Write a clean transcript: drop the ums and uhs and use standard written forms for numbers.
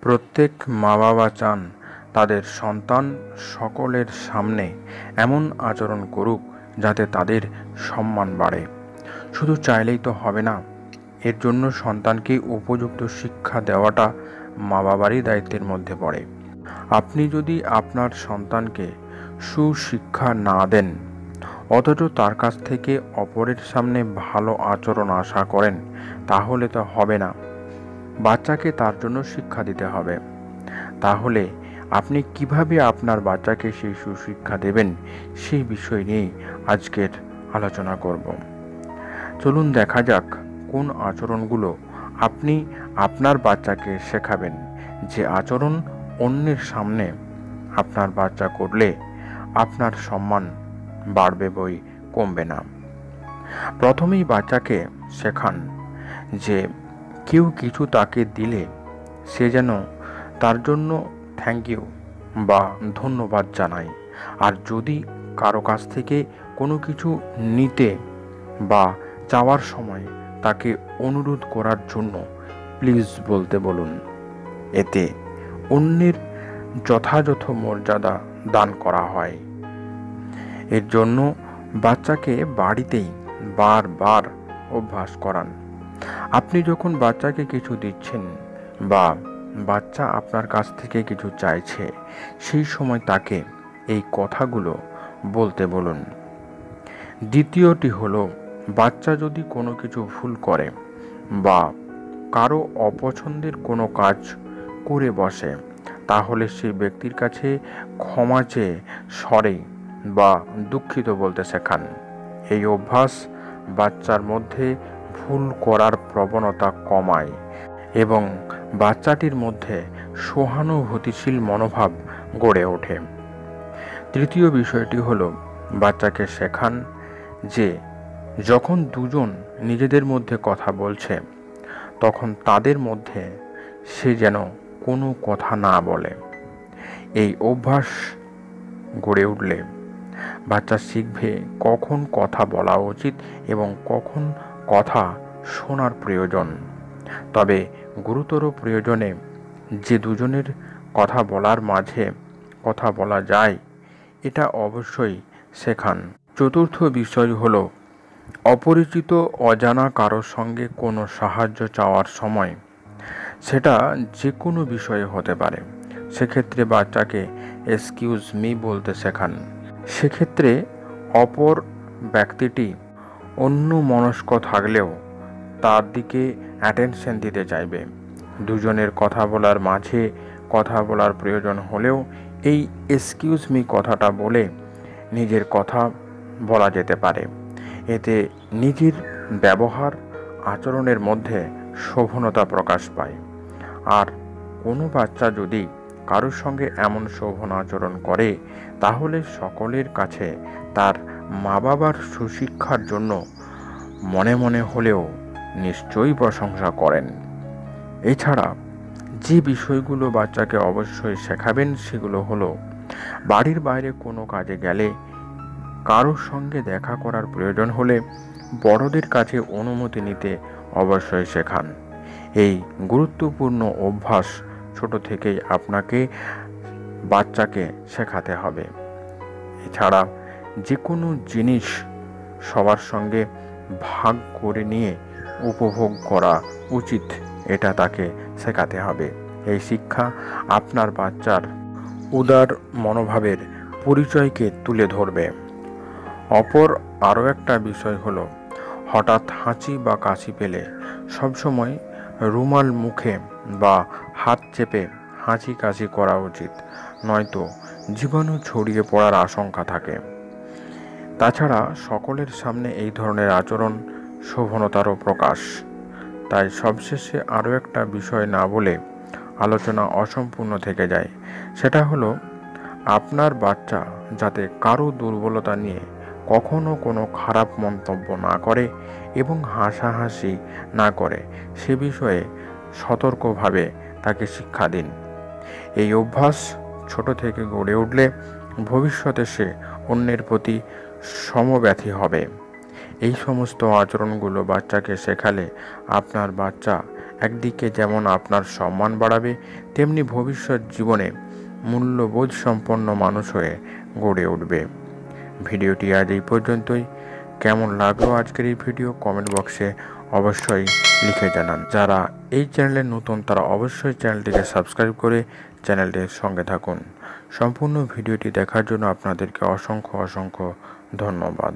প্রত্যেক মা-বাবা চান তাদের সন্তান সকলের সামনে এমন আচরণ করুক যাতে তাদের সম্মান বাড়ে। শুধু চাইলেই তো হবে না, এর জন্য সন্তানকে উপযুক্ত শিক্ষা দেওয়াটা মা-বাবারই দায়িত্বের মধ্যে পড়ে। আপনি যদি আপনার সন্তানকে সুশিক্ষা না দেন, অথচ তার কাছ থেকে অপরের সামনে ভালো আচরণ আশা করেন, তাহলে তো হবে না। বাচ্চাকে তার জন্য শিক্ষা দিতে হবে। তাহলে আপনি কিভাবে আপনার বাচ্চাকে সেই সুশিক্ষা দেবেন, সেই বিষয় নিয়েই আজকের আলোচনা করব। চলুন দেখা যাক কোন আচরণগুলো আপনি আপনার বাচ্চাকে শেখাবেন, যে আচরণ অন্যের সামনে আপনার বাচ্চা করলে আপনার সম্মান বাড়বে বই কমবে না। প্রথমেই বাচ্চাকে শেখান যে কেউ কিছু তাকে দিলে সে যেন তার জন্য থ্যাংক ইউ বা ধন্যবাদ জানায়। আর যদি কারো কাছ থেকে কোনো কিছু নিতে বা চাওয়ার সময় তাকে অনুরোধ করার জন্য প্লিজ বলতে বলুন। এতে অন্যের যথাযথ মর্যাদা দান করা হয়। এর জন্য বাচ্চাকে বাড়িতেই বারবার অভ্যাস করান। আপনি যখন বাচ্চাকে কিছু দিচ্ছেন বা বাচ্চা আপনার কাছ থেকে কিছু চাইছে, সেই সময় তাকে এই কথাগুলো বলতে বলুন। দ্বিতীয়টি হলো, বাচ্চা যদি কোনো কিছু ভুল করে বা কারো অপছন্দের কোনো কাজ করে বসে, তাহলে সেই ব্যক্তির কাছে ক্ষমা চেয়ে সরি বা দুঃখিত বলতে শেখান। এই অভ্যাস বাচ্চার মধ্যে ভুল করার প্রবণতা কমায় এবং বাচ্চাটির মধ্যে সহানুভূতিশীল মনোভাব গড়ে ওঠে। তৃতীয় বিষয়টি হলো, বাচ্চাকে শেখান যে যখন দুজন নিজেদের মধ্যে কথা বলছে, তখন তাদের মধ্যে সে যেন কোনো কথা না বলে। এই অভ্যাস গড়ে উঠলে বাচ্চা শিখবে কখন কথা বলা উচিত এবং কখন কথা শোনার প্রয়োজন। তবে গুরুতর প্রয়োজনে যে দুজনের কথা বলার মাঝে কথা বলা যায়, এটা অবশ্যই শেখান। চতুর্থ বিষয় হলো, অপরিচিত অজানা কারোর সঙ্গে কোনো সাহায্য চাওয়ার সময়, সেটা যে কোনো বিষয়ে হতে পারে, সেক্ষেত্রে বাচ্চাকে এক্সকিউজ মি বলতে শেখান। সেক্ষেত্রে অপর ব্যক্তিটি অন্য মনস্ক থাকলেও তার দিকে অ্যাটেনশন দিতে চাইবে। দুজনের কথা বলার মাঝে কথা বলার প্রয়োজন হলেও এই এক্সকিউজ মি কথাটা বলে নিজের কথা বলা যেতে পারে। এতে নিজের ব্যবহার আচরণের মধ্যে শোভনতা প্রকাশ পায়। আর কোনো বাচ্চা যদি কারোর সঙ্গে এমন শোভন আচরণ করে, তাহলে সকলের কাছে তার মা বাবার সুশিক্ষার জন্য মনে মনে হলেও নিশ্চয়ই প্রশংসা করেন। এছাড়া যে বিষয়গুলো বাচ্চাকে অবশ্যই শেখাবেন, সেগুলো হলো, বাড়ির বাইরে কোনো কাজে গেলে কারোর সঙ্গে দেখা করার প্রয়োজন হলে বড়দের কাছে অনুমতি নিতে অবশ্যই শেখান। এই গুরুত্বপূর্ণ অভ্যাস ছোট থেকেই আপনাকে বাচ্চাকে শেখাতে হবে। এছাড়া যে কোনো জিনিস সবার সঙ্গে ভাগ করে নিয়ে উপভোগ করা উচিত, এটা তাকে শেখাতে হবে। এই শিক্ষা আপনার বাচ্চার উদার মনোভাবের পরিচয়কে তুলে ধরবে। অপর আরও একটা বিষয় হলো, হঠাৎ হাঁচি বা কাশি পেলে সবসময় রুমাল মুখে বা হাত চেপে হাঁচি কাশি করা উচিত, নয়তো জীবাণু ছড়িয়ে পড়ার আশঙ্কা থাকে। তাছাড়া সকলের সামনে এই ধরনের আচরণ শোভনতারও প্রকাশ। তাই সবশেষে আরও একটা বিষয় না বলে আলোচনা অসম্পূর্ণ থেকে যায়। সেটা হলো, আপনার বাচ্চা যাতে কারো দুর্বলতা নিয়ে কখনো কোনো খারাপ মন্তব্য না করে এবং হাসাহাসি না করে, সে বিষয়ে সতর্কভাবে তাকে শিক্ষা দিন। এই অভ্যাস ছোট থেকে গড়ে উঠলে ভবিষ্যতে সে অন্যের প্রতি সমব্যথী হবে। এই সমস্ত আচরণগুলো বাচ্চাকে শেখালে আপনার বাচ্চা একদিকে যেমন আপনার সম্মান বাড়াবে, তেমনি ভবিষ্যৎ জীবনে মূল্যবোধ সম্পন্ন মানুষ হয়ে গড়ে উঠবে। ভিডিওটি আজ এই পর্যন্তই। কেমন লাগলো আজকের এই ভিডিও কমেন্ট বক্সে অবশ্যই লিখে জানান। যারা এই চ্যানেলে নতুন তারা অবশ্যই চ্যানেলটিকে সাবস্ক্রাইব করে চ্যানেলটির সঙ্গে থাকুন। সম্পূর্ণ ভিডিওটি দেখার জন্য আপনাদেরকে অসংখ্য ধন্যবাদ।